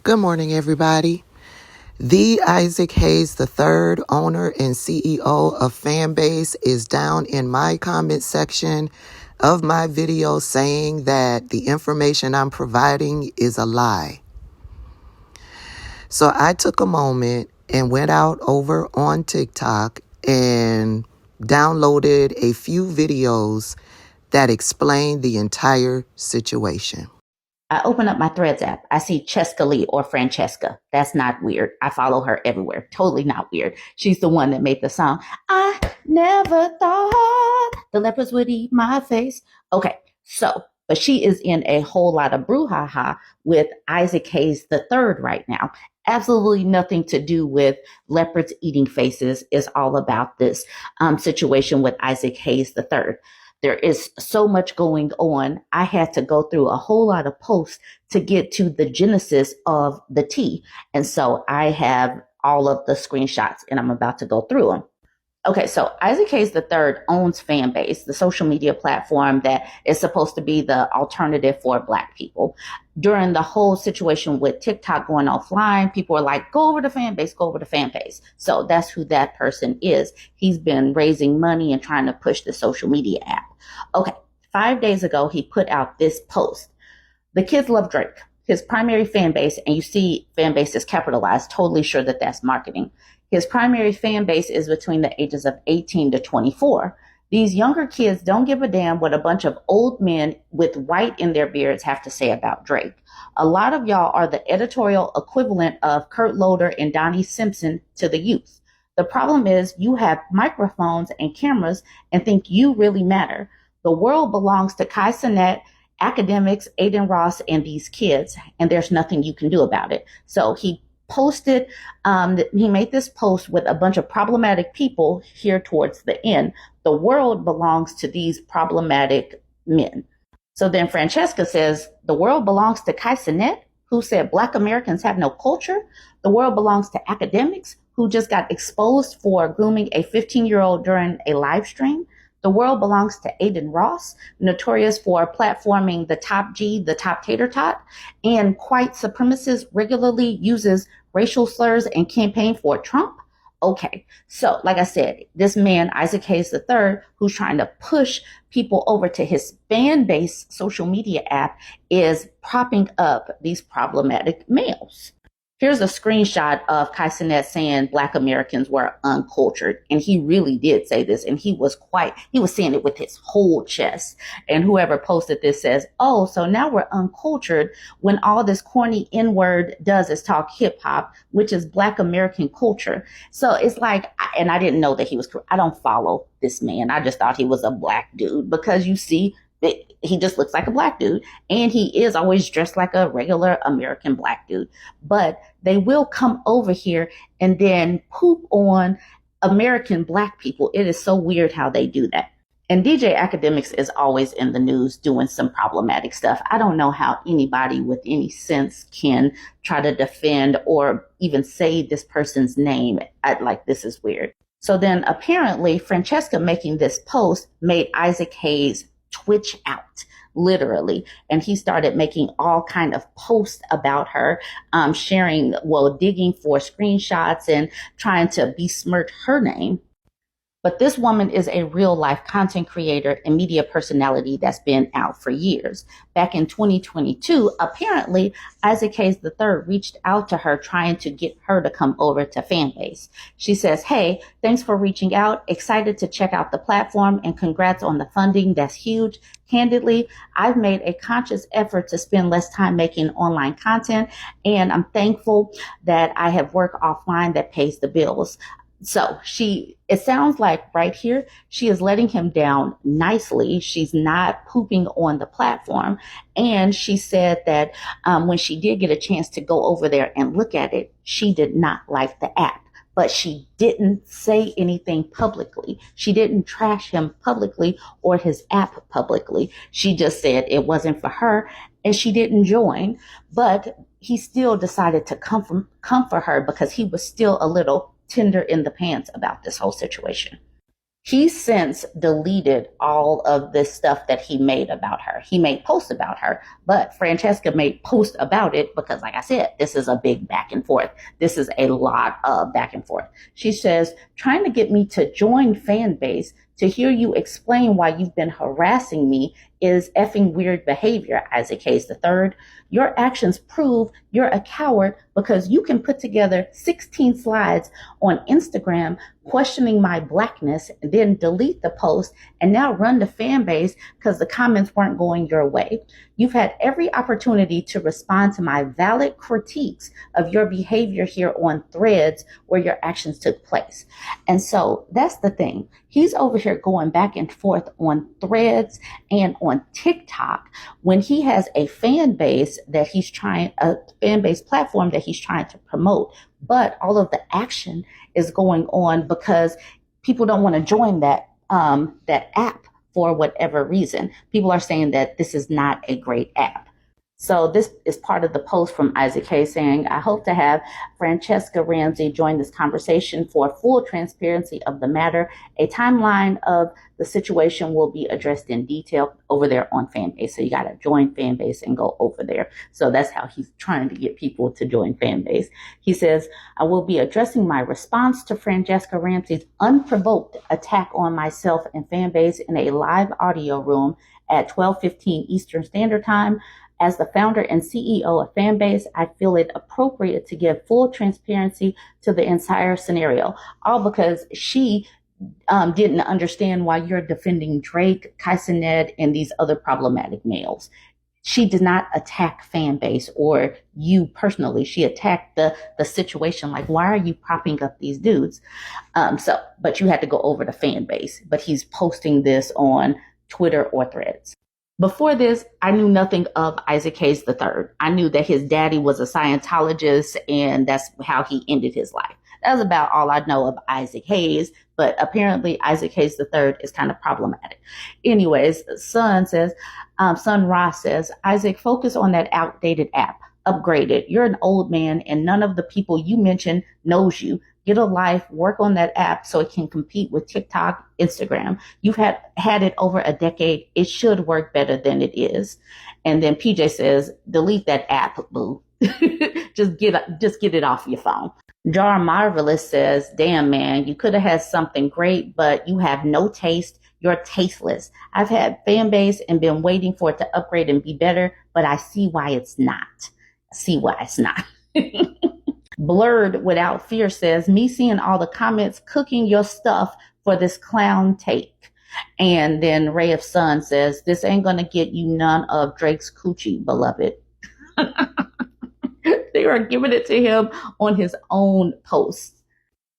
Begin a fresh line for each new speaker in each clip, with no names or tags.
Good morning, everybody. The Isaac Hayes III, owner and CEO of Fanbase, is down in my comment section of my video saying that the information I'm providing is a lie. So I took a moment and went out over on TikTok and downloaded a few videos that explain the entire situation.
I open up my Threads app. I see Cheska Lee or Francesca. That's not weird. I follow her everywhere. Totally not weird. She's the one that made the song, I never thought the leopards would eat my face. Okay, but she is in a whole lot of brouhaha with Isaac Hayes III right now. Absolutely nothing to do with leopards eating faces. Is all about this situation with Isaac Hayes III. There is so much going on. I had to go through a whole lot of posts to get to the genesis of the tea. And so I have all of the screenshots and I'm about to go through them. Okay, so Isaac Hayes III owns Fanbase, the social media platform that is supposed to be the alternative for Black people. During the whole situation with TikTok going offline, people were like, go over to Fanbase, go over to Fanbase. So that's who that person is. He's been raising money and trying to push the social media app. Okay, 5 days ago, he put out this post. The kids love Drake, his primary fan base, and you see Fanbase is capitalized, totally sure that that's marketing. His primary fan base is between the ages of 18 to 24. These younger kids don't give a damn what a bunch of old men with white in their beards have to say about Drake. A lot of y'all are the editorial equivalent of Kurt Loder and Donnie Simpson to the youth. The problem is you have microphones and cameras and think you really matter. The world belongs to Kai Cenat, academics, Aiden Ross, and these kids, and there's nothing you can do about it. So he made this post with a bunch of problematic people here towards the end. The world belongs to these problematic men. So then Francesca says, the world belongs to Kai Cenat, who said Black Americans have no culture. The world belongs to academics who just got exposed for grooming a 15-year-old during a live stream. The world belongs to Aiden Ross, notorious for platforming the top G, the top tater tot, and white supremacist regularly uses racial slurs and campaign for Trump. Okay, so like I said, this man, Isaac Hayes III, who's trying to push people over to his fan-based social media app, is propping up these problematic males. Here's a screenshot of Kai Cenat saying Black Americans were uncultured. And he really did say this. And he was saying it with his whole chest. And whoever posted this says, oh, so now we're uncultured when all this corny N-word does is talk hip hop, which is Black American culture. So it's like, and I didn't know that I don't follow this man. I just thought he was a Black dude because you see, he just looks like a Black dude, and he is always dressed like a regular American Black dude. But they will come over here and then poop on American Black people. It is so weird how they do that. And DJ Academics is always in the news doing some problematic stuff. I don't know how anybody with any sense can try to defend or even say this person's name. This is weird. So then apparently Francesca making this post made Isaac Hayes twitch out, literally. And he started making all kind of posts about her, digging for screenshots and trying to besmirch her name. But this woman is a real life content creator and media personality that's been out for years. Back in 2022, apparently Isaac Hayes III reached out to her trying to get her to come over to Fanbase. She says, hey, thanks for reaching out. Excited to check out the platform and congrats on the funding. That's huge. Candidly, I've made a conscious effort to spend less time making online content, and I'm thankful that I have work offline that pays the bills. So it sounds like right here, she is letting him down nicely. She's not pooping on the platform. And she said that when she did get a chance to go over there and look at it, she did not like the app. But she didn't say anything publicly. She didn't trash him publicly or his app publicly. She just said it wasn't for her and she didn't join. But he still decided to come for her because he was still a little tender in the pants about this whole situation. He's since deleted all of this stuff that he made about her. He made posts about her, but Francesca made posts about it because, like I said, this is a big back and forth. This is a lot of back and forth. She says, trying to get me to join Fanbase to hear you explain why you've been harassing me is effing weird behavior, Isaac Hayes III. Your actions prove you're a coward because you can put together 16 slides on Instagram questioning my blackness, and then delete the post and now run the Fanbase because the comments weren't going your way. You've had every opportunity to respond to my valid critiques of your behavior here on Threads where your actions took place. And so that's the thing. He's over here going back and forth on Threads and on TikTok when he has a fan base that he's trying, a fan base platform that he's trying to promote. But all of the action is going on because people don't want to join that app for whatever reason. People are saying that this is not a great app. So this is part of the post from Isaac Hayes saying, I hope to have Francesca Ramsey join this conversation for full transparency of the matter. A timeline of the situation will be addressed in detail over there on Fanbase. So you got to join Fanbase and go over there. So that's how he's trying to get people to join Fanbase. He says, I will be addressing my response to Francesca Ramsey's unprovoked attack on myself and Fanbase in a live audio room at 12:15 Eastern Standard Time. As the founder and CEO of Fanbase, I feel it appropriate to give full transparency to the entire scenario, all because she didn't understand why you're defending Drake, Kaisenet, and these other problematic males. She did not attack Fanbase or you personally. She attacked the situation. Like, why are you propping up these dudes? But you had to go over to Fanbase. But he's posting this on Twitter or Threads. Before this, I knew nothing of Isaac Hayes III. I knew that his daddy was a Scientologist and that's how he ended his life. That was about all I know of Isaac Hayes, but apparently Isaac Hayes III is kind of problematic. Anyways, Son Ross says, Isaac, focus on that outdated app. Upgrade it. You're an old man and none of the people you mentioned knows you. Get a life, work on that app so it can compete with TikTok, Instagram. You've had it over a decade. It should work better than it is. And then PJ says, delete that app, boo. just get it off your phone. Jar Marvelous says, damn man, you could have had something great, but you have no taste. You're tasteless. I've had Fanbase and been waiting for it to upgrade and be better, but I see why it's not. Blurred Without Fear says, me seeing all the comments cooking your stuff for this clown take. And then Ray of Sun says, this ain't going to get you none of Drake's coochie, beloved. They are giving it to him on his own post.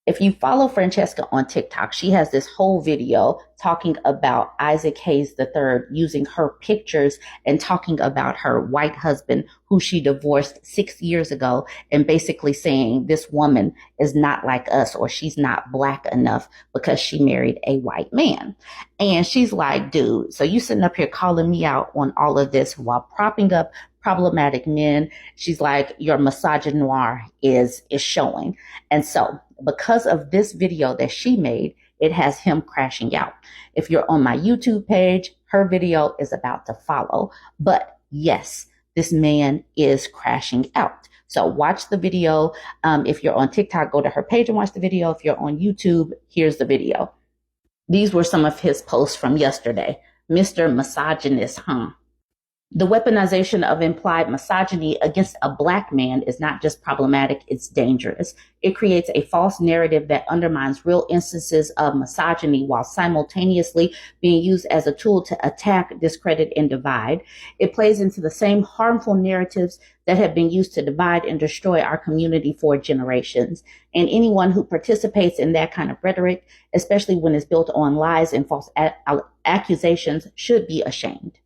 If you follow Francesca on TikTok, she has this whole video talking about Isaac Hayes III using her pictures and talking about her white husband who she divorced 6 years ago and basically saying this woman is not like us or she's not black enough because she married a white man. And she's like, dude, so you sitting up here calling me out on all of this while propping up problematic men. She's like, your misogynoir is showing. And so because of this video that she made, it has him crashing out. If you're on my YouTube page, her video is about to follow. But yes, this man is crashing out. So watch the video. If you're on TikTok, go to her page and watch the video. If you're on YouTube, here's the video. These were some of his posts from yesterday. Mr. Misogynist, huh? The weaponization of implied misogyny against a black man is not just problematic, it's dangerous. It creates a false narrative that undermines real instances of misogyny while simultaneously being used as a tool to attack, discredit, and divide. It plays into the same harmful narratives that have been used to divide and destroy our community for generations. And anyone who participates in that kind of rhetoric, especially when it's built on lies and false accusations, should be ashamed.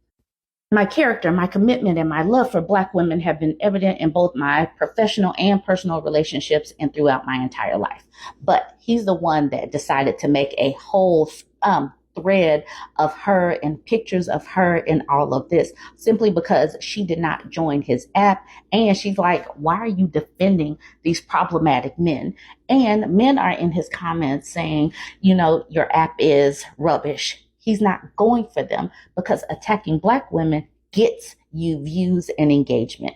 My character, my commitment, and my love for Black women have been evident in both my professional and personal relationships and throughout my entire life. But he's the one that decided to make a whole thread of her and pictures of her and all of this simply because she did not join his app. And she's like, why are you defending these problematic men? And men are in his comments saying, your app is rubbish. He's not going for them because attacking Black women gets you views and engagement.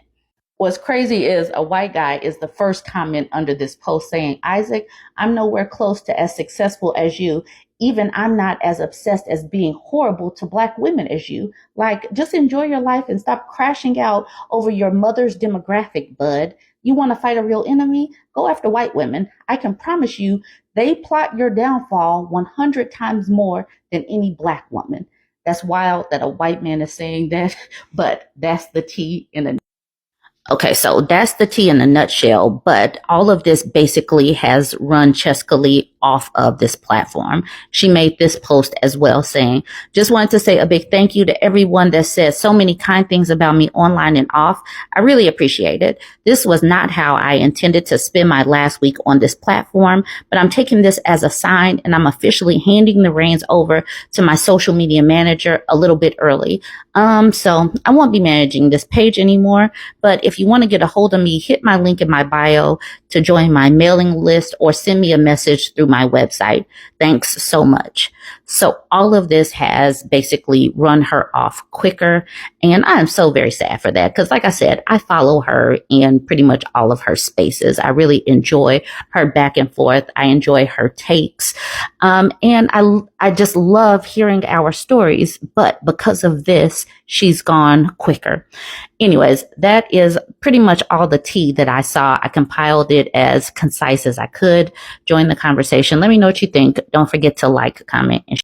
What's crazy is a white guy is the first comment under this post saying, Isaac, I'm nowhere close to as successful as you. Even I'm not as obsessed as being horrible to Black women as you. Like, just enjoy your life and stop crashing out over your mother's demographic, bud. You want to fight a real enemy? Go after white women. I can promise you they plot your downfall 100 times more than any Black woman. That's wild that a white man is saying that, but that's the tea in a Okay, so that's the tea in a nutshell, but all of this basically has run Cheskali off of this platform. She made this post as well saying, just wanted to say a big thank you to everyone that said so many kind things about me online and off. I really appreciate it. This was not how I intended to spend my last week on this platform, but I'm taking this as a sign and I'm officially handing the reins over to my social media manager a little bit early. So I won't be managing this page anymore, but if you want to get a hold of me, hit my link in my bio to join my mailing list or send me a message through my website. Thanks so much. So all of this has basically run her off quicker. And I'm so very sad for that. Because like I said, I follow her in pretty much all of her spaces. I really enjoy her back and forth. I enjoy her takes. And I just love hearing our stories. But because of this, she's gone quicker. Anyways, that is pretty much all the tea that I saw. I compiled it as concise as I could. Join the conversation. Let me know what you think. Don't forget to like, comment, and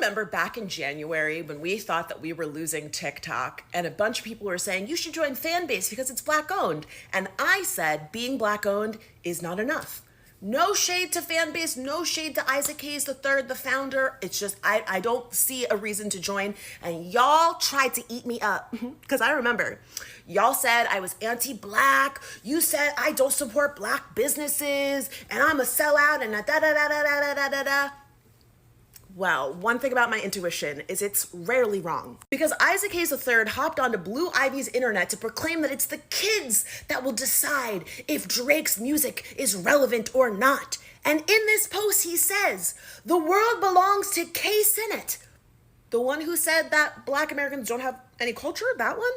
remember back in January when we thought that we were losing TikTok and a bunch of people were saying, you should join Fanbase because it's Black owned. And I said, being Black owned is not enough. No shade to Fanbase, no shade to Isaac Hayes III, the founder. It's just, I don't see a reason to join. And y'all tried to eat me up because I remember y'all said I was anti-Black. You said I don't support Black businesses and I'm a sellout and da-da-da-da-da-da-da-da. Well, one thing about my intuition is it's rarely wrong. Because Isaac Hayes III hopped onto Blue Ivy's internet to proclaim that it's the kids that will decide if Drake's music is relevant or not. And in this post, he says, the world belongs to K. Sinnott. The one who said that Black Americans don't have any culture, that one?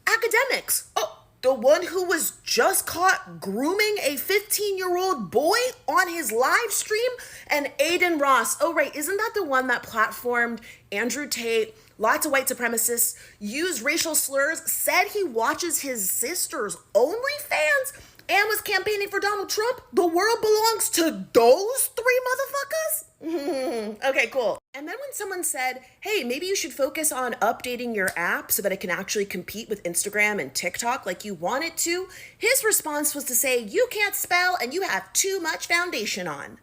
Academics. Oh, the one who was just caught grooming a 15-year-old boy on his live stream? And Aiden Ross. Oh, right. Isn't that the one that platformed Andrew Tate, lots of white supremacists, used racial slurs, said he watches his sister's OnlyFans, and was campaigning for Donald Trump? The world belongs to those three motherfuckers? Okay, cool. And then when someone said, hey, maybe you should focus on updating your app so that it can actually compete with Instagram and TikTok like you want it to, his response was to say, you can't spell and you have too much foundation on.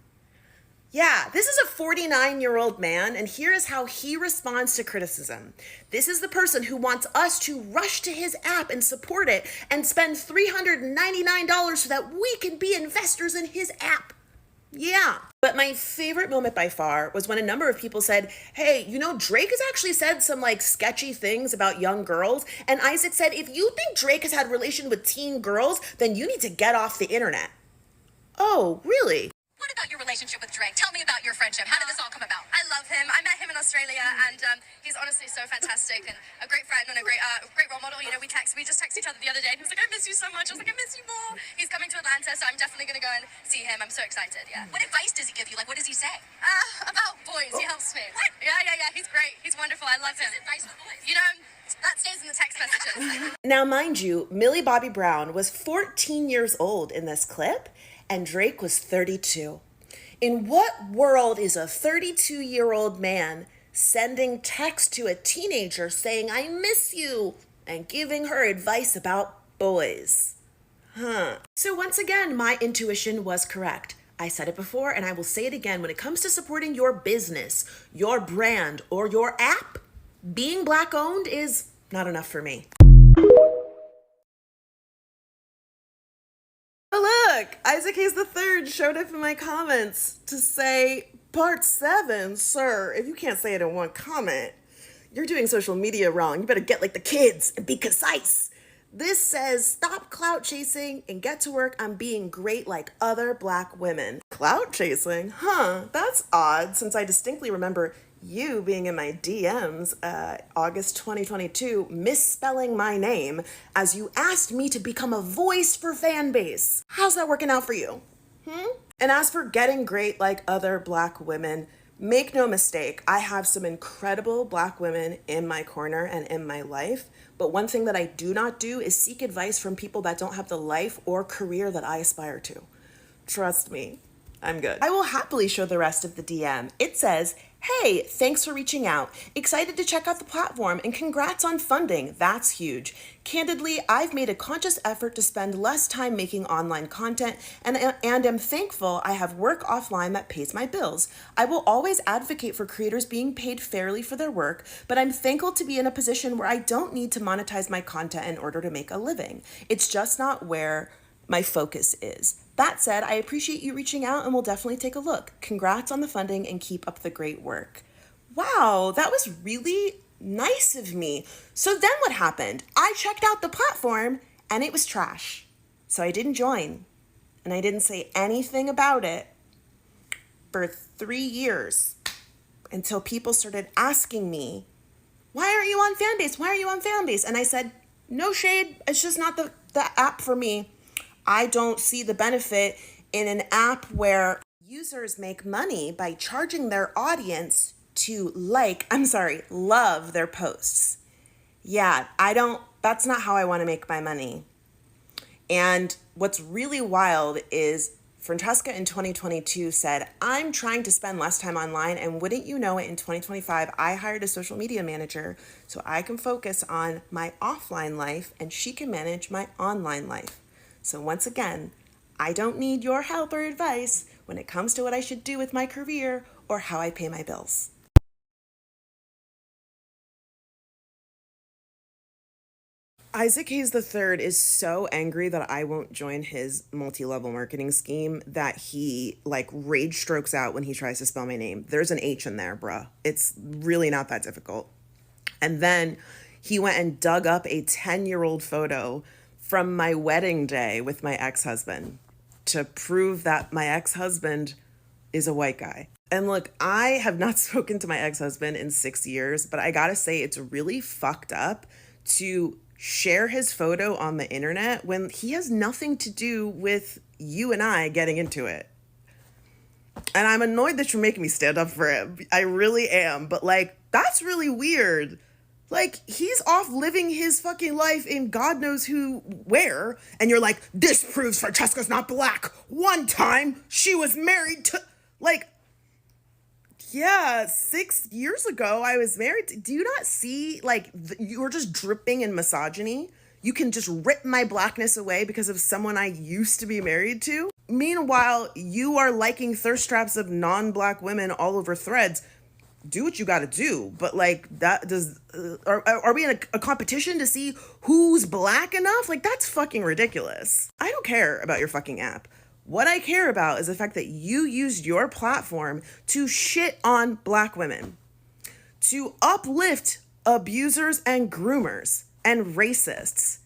Yeah, this is a 49-year-old man, and here is how he responds to criticism. This is the person who wants us to rush to his app and support it and spend $399 so that we can be investors in his app. Yeah. But my favorite moment by far was when a number of people said, hey, Drake has actually said some sketchy things about young girls. And Isaac said, if you think Drake has had relation with teen girls, then you need to get off the internet. Oh, really?
What about your relationship with Drake? Tell me about your friendship. How did this all come about? I love him. I met him in Australia, and he's honestly so fantastic and a great friend and a great role model. We just texted each other the other day, and he was like, I miss you so much. I was like, I miss you more. He's coming to Atlanta, so I'm definitely going to go and see him. I'm so excited, yeah. What advice does he give you? What does he say? About boys. He helps me. What? Yeah. He's great. He's wonderful. I love him. What's his advice for boys? That stays in the text messages.
Now, mind you, Millie Bobby Brown was 14 years old in this clip, and Drake was 32. In what world is a 32-year-old man sending text to a teenager saying, I miss you, and giving her advice about boys? So once again, my intuition was correct. I said it before and I will say it again. When it comes to supporting your business, your brand, or your app, being Black owned is not enough for me. Oh, look, Isaac Hayes III showed up in my comments to say, Part 7, sir, if you can't say it in one comment, you're doing social media wrong. You better get like the kids and be concise. This says, stop clout chasing and get to work on being great like other Black women. Clout chasing? Huh, that's odd, since I distinctly remember you being in my DMs August 2022, misspelling my name as you asked me to become a voice for Fanbase. How's that working out for you? And as for getting great like other Black women, make no mistake, I have some incredible Black women in my corner and in my life. But one thing that I do not do is seek advice from people that don't have the life or career that I aspire to. Trust me, I'm good. I will happily show the rest of the DM. It says, hey, thanks for reaching out. Excited to check out the platform and congrats on funding. That's huge. Candidly, I've made a conscious effort to spend less time making online content and am thankful I have work offline that pays my bills. I will always advocate for creators being paid fairly for their work, but I'm thankful to be in a position where I don't need to monetize my content in order to make a living. It's just not where my focus is. That said, I appreciate you reaching out and will definitely take a look. Congrats on the funding and keep up the great work. Wow, that was really nice of me. So then what happened? I checked out the platform and it was trash. So I didn't join and I didn't say anything about it for 3 years until people started asking me, why aren't you on Fanbase? Why are you on Fanbase? And I said, no shade, it's just not the app for me. I don't see the benefit in an app where users make money by charging their audience to love their posts. Yeah, that's not how I want to make my money. And what's really wild is Francesca in 2022 said, I'm trying to spend less time online, and wouldn't you know it, in 2025, I hired a social media manager so I can focus on my offline life and she can manage my online life. So once again, I don't need your help or advice when it comes to what I should do with my career or how I pay my bills. Isaac Hayes III is so angry that I won't join his multi-level marketing scheme that he rage strokes out when he tries to spell my name. There's an H in there, bruh. It's really not that difficult. And then he went and dug up a 10-year-old photo from my wedding day with my ex-husband to prove that my ex-husband is a white guy. And look, I have not spoken to my ex-husband in 6 years, but I gotta say it's really fucked up to share his photo on the internet when he has nothing to do with you and I getting into it. And I'm annoyed that you're making me stand up for him. I really am. But that's really weird. He's off living his fucking life in God knows who where, and you're like, this proves Francesca's not Black. One time she was married to, 6 years ago I was married to, do you not see, you're just dripping in misogyny? You can just rip my Blackness away because of someone I used to be married to? Meanwhile, you are liking thirst traps of non-Black women all over Threads. Do what you got to do, but are we in a competition to see who's Black enough? That's fucking ridiculous. I don't care about your fucking app. What I care about is the fact that you used your platform to shit on Black women, to uplift abusers and groomers and racists,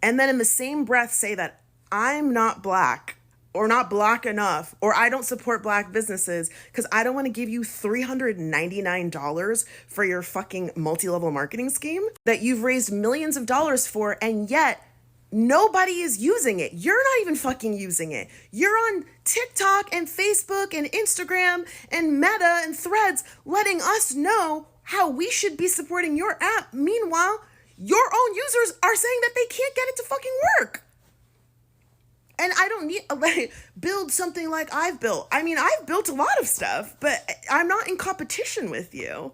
and then in the same breath say that I'm not Black or not Black enough, or I don't support Black businesses because I don't want to give you $399 for your fucking multi-level marketing scheme that you've raised millions of dollars for, and yet nobody is using it. You're not even fucking using it. You're on TikTok and Facebook and Instagram and Meta and Threads letting us know how we should be supporting your app. Meanwhile, your own users are saying that they can't get it to fucking work. And I don't need build something like I've built. I mean, I've built a lot of stuff, but I'm not in competition with you.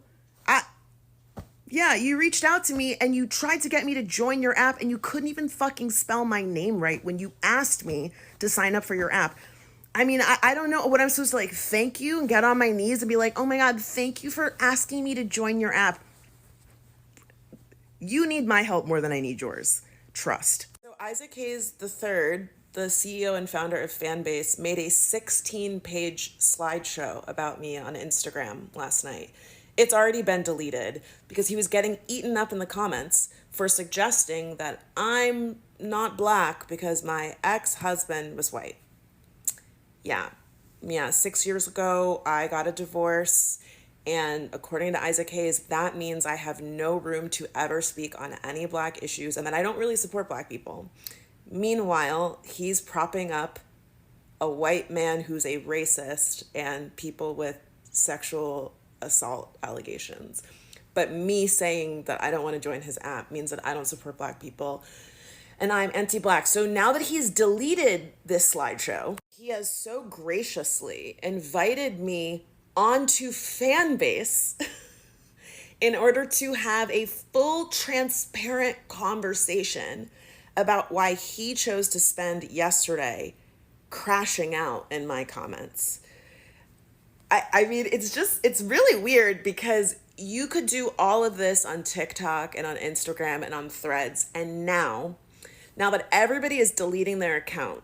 You reached out to me and you tried to get me to join your app and you couldn't even fucking spell my name right when you asked me to sign up for your app. I mean, I don't know what I'm supposed to like thank you and get on my knees and be like, oh my God, thank you for asking me to join your app. You need my help more than I need yours. Trust. So Isaac Hayes III, the CEO and founder of Fanbase, made a 16-page slideshow about me on Instagram last night. It's already been deleted because he was getting eaten up in the comments for suggesting that I'm not black because my ex-husband was white. Yeah, 6 years ago, I got a divorce. And according to Isaac Hayes, that means I have no room to ever speak on any black issues and that I don't really support black people. Meanwhile, he's propping up a white man who's a racist and people with sexual assault allegations. But me saying that I don't want to join his app means that I don't support black people and I'm anti-black. So now that he's deleted this slideshow, he has so graciously invited me onto Fanbase in order to have a full, transparent conversation about why he chose to spend yesterday crashing out in my comments. I mean, it's really weird because you could do all of this on TikTok and on Instagram and on Threads, and now that everybody is deleting their account,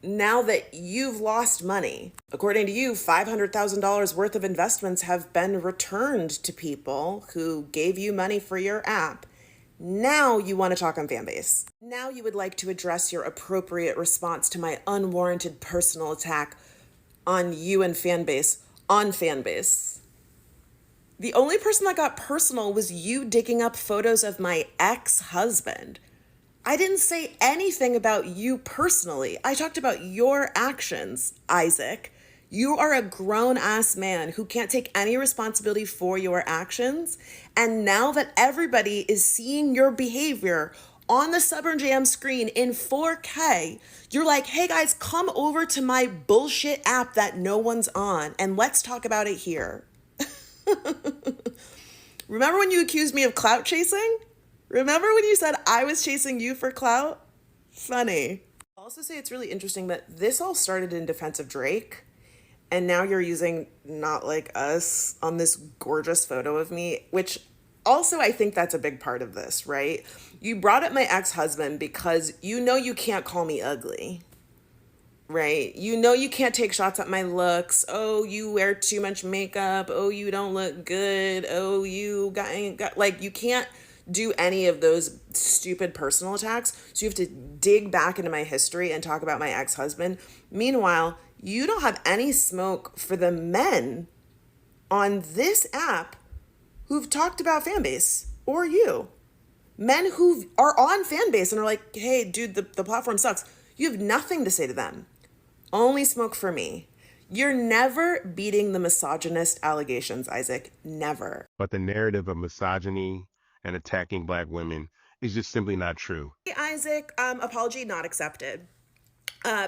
now that you've lost money, according to you, $500,000 worth of investments have been returned to people who gave you money for your app. Now you want to talk on Fanbase. Now you would like to address your appropriate response to my unwarranted personal attack on you and Fanbase on Fanbase. The only person that got personal was you digging up photos of my ex-husband. I didn't say anything about you personally. I talked about your actions, Isaac. You are a grown-ass man who can't take any responsibility for your actions. And now that everybody is seeing your behavior on the Stubborn Jam screen in 4K, you're like, hey guys, come over to my bullshit app that no one's on and let's talk about it here. Remember when you accused me of clout chasing? Remember when you said I was chasing you for clout? Funny. I'll also say it's really interesting that this all started in defense of Drake, and now you're using Not Like Us on this gorgeous photo of me, which also I think that's a big part of this, right? You brought up my ex-husband because you know you can't call me ugly, right? You know you can't take shots at my looks. Oh, you wear too much makeup. Oh, you don't look good. Oh, you got like, you can't do any of those stupid personal attacks. So you have to dig back into my history and talk about my ex-husband. Meanwhile, you don't have any smoke for the men on this app who've talked about Fanbase or you. Men who are on Fanbase and are like, hey, dude, the platform sucks. You have nothing to say to them. Only smoke for me. You're never beating the misogynist allegations, Isaac. Never.
But the narrative of misogyny and attacking black women is just simply not true.
Hey, Isaac, apology not accepted.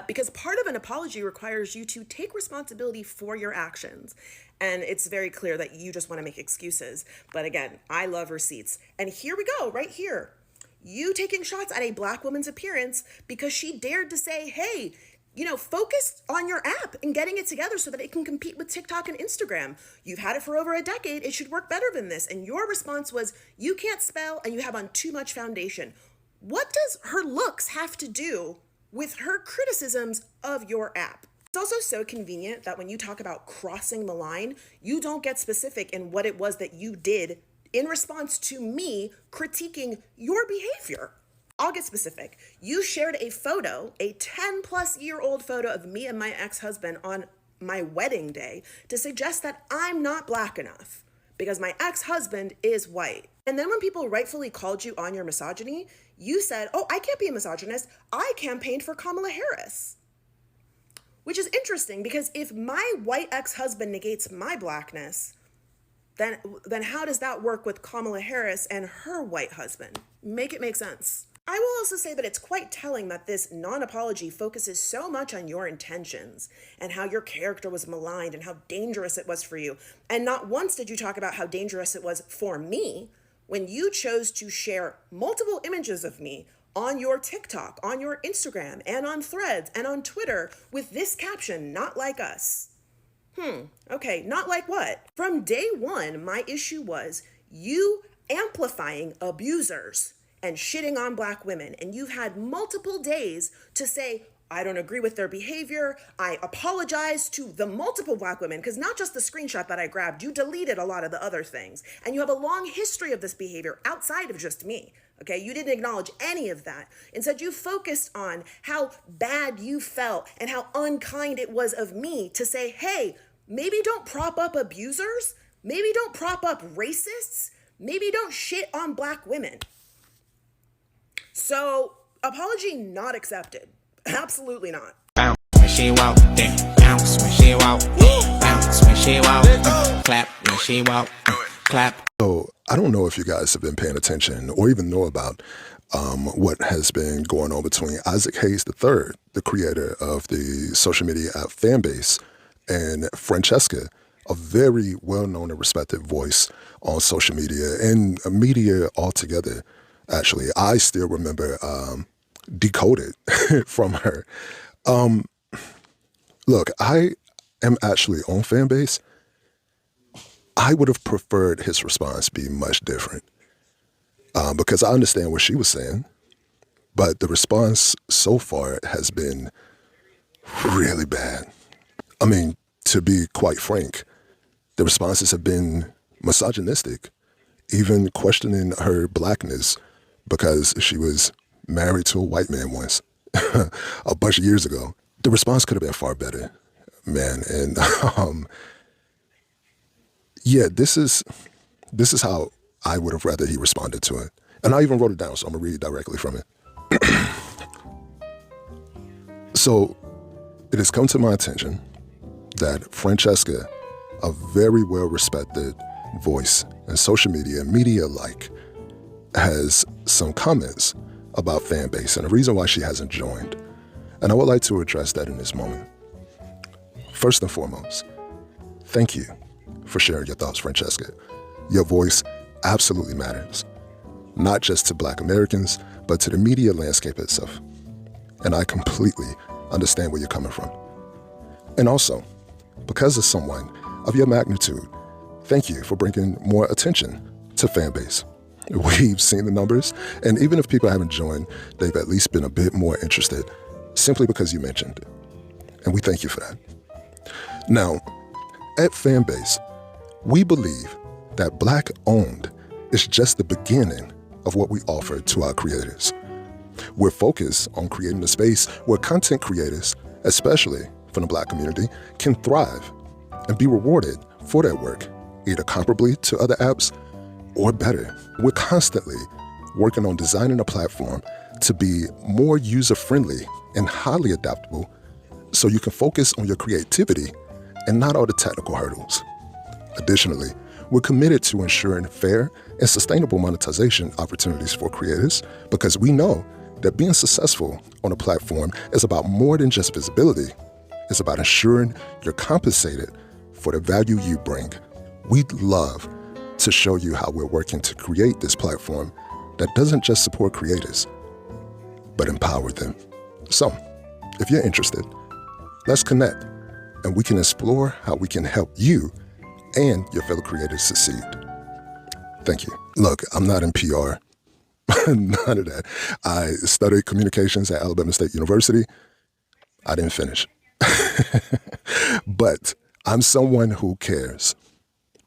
Because part of an apology requires you to take responsibility for your actions. And it's very clear that you just want to make excuses. But again, I love receipts. And here we go, right here. You taking shots at a black woman's appearance because she dared to say, hey, focus on your app and getting it together so that it can compete with TikTok and Instagram. You've had it for over a decade. It should work better than this. And your response was, you can't spell and you have on too much foundation. What does her looks have to do with her criticisms of your app? It's also so convenient that when you talk about crossing the line, you don't get specific in what it was that you did in response to me critiquing your behavior. I'll get specific. You shared a photo, a 10-plus-year-old photo of me and my ex-husband on my wedding day to suggest that I'm not black enough because my ex-husband is white. And then when people rightfully called you on your misogyny, you said, oh, I can't be a misogynist. I campaigned for Kamala Harris. Which is interesting because if my white ex-husband negates my blackness, then how does that work with Kamala Harris and her white husband? Make it make sense. I will also say that it's quite telling that this non-apology focuses so much on your intentions and how your character was maligned and how dangerous it was for you. And not once did you talk about how dangerous it was for me when you chose to share multiple images of me on your TikTok, on your Instagram, and on Threads, and on Twitter with this caption, "Not like us." Okay, not like what? From day one, my issue was you amplifying abusers and shitting on black women. And you've had multiple days to say, I don't agree with their behavior. I apologize to the multiple black women, because not just the screenshot that I grabbed, you deleted a lot of the other things. And you have a long history of this behavior outside of just me. Okay, you didn't acknowledge any of that. Instead, you focused on how bad you felt and how unkind it was of me to say, hey, maybe don't prop up abusers. Maybe don't prop up racists. Maybe don't shit on black women. So, apology not accepted. Absolutely not.
Bounce when she walk, then bounce when she walk, bounce when she walk, clap when she walk, clap.
So I don't know if you guys have been paying attention or even know about what has been going on between Isaac Hayes III, the creator of the social media app Fanbase, and Francesca, a very well-known and respected voice on social media and media altogether. Actually, I still remember Decoded from her. Look, I am actually on Fanbase. I would have preferred his response be much different because I understand what she was saying, but the response so far has been really bad. I mean, to be quite frank, the responses have been misogynistic, even questioning her blackness because she was married to a white man once a bunch of years ago. The response could have been far better, man. And yeah, this is how I would have rather he responded to it. And I even wrote it down, so I'm gonna read directly from it. So it has come to my attention that Francesca, a very well-respected voice in social media alike, has some comments about Fanbase and the reason why she hasn't joined. And I would like to address that in this moment. First and foremost, thank you for sharing your thoughts, Francesca. Your voice absolutely matters, not just to Black Americans, but to the media landscape itself. And I completely understand where you're coming from. And also, because of someone of your magnitude, thank you for bringing more attention to Fanbase. We've seen the numbers, and even if people haven't joined, they've at least been a bit more interested simply because you mentioned it. And we thank you for that. Now, at Fanbase, we believe that Black-owned is just the beginning of what we offer to our creators. We're focused on creating a space where content creators, especially from the Black community, can thrive and be rewarded for their work, either comparably to other apps or better. We're constantly working on designing a platform to be more user-friendly and highly adaptable so you can focus on your creativity and not all the technical hurdles. Additionally, we're committed to ensuring fair and sustainable monetization opportunities for creators because we know that being successful on a platform is about more than just visibility. It's about ensuring you're compensated for the value you bring. We'd love to show you how we're working to create this platform that doesn't just support creators, but empower them. So, if you're interested, let's connect and we can explore how we can help you and your fellow creators succeed. Thank you. Look, I'm not in PR, none of that. I studied communications at Alabama State University. I didn't finish. But I'm someone who cares.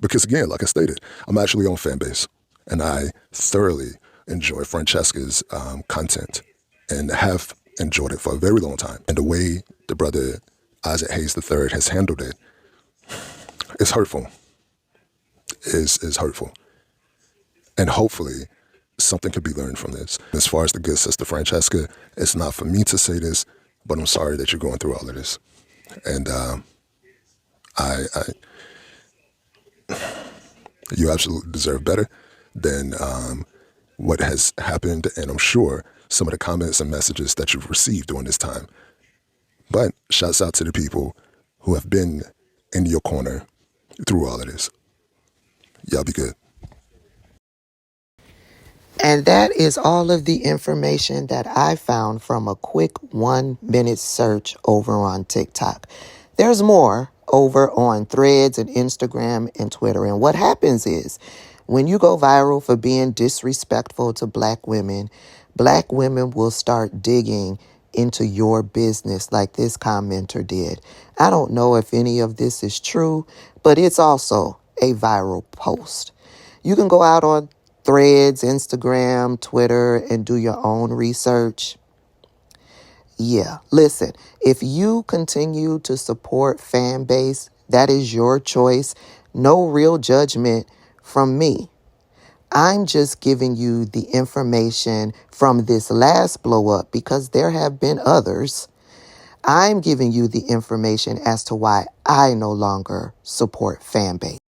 Because again, like I stated, I'm actually on Fanbase and I thoroughly enjoy Francesca's content and have enjoyed it for a very long time. And the way the brother Isaac Hayes III has handled it is hurtful. Is hurtful. And hopefully something could be learned from this. As far as the good sister Francesca, it's not for me to say this, but I'm sorry that you're going through all of this. And you absolutely deserve better than what has happened, and I'm sure some of the comments and messages that you've received during this time. But shouts out to the people who have been in your corner through all of this. Y'all be good.
And that is all of the information that I found from a quick 1-minute search over on TikTok. There's more over on Threads and Instagram and Twitter. And what happens is when you go viral for being disrespectful to black women will start digging into your business like this commenter did. I don't know if any of this is true, but it's also a viral post. You can go out on Threads, Instagram, Twitter, and do your own research. Yeah, listen, if you continue to support Fanbase, that is your choice. No real judgment from me. I'm just giving you the information from this last blow up because there have been others. I'm giving you the information as to why I no longer support Fanbase.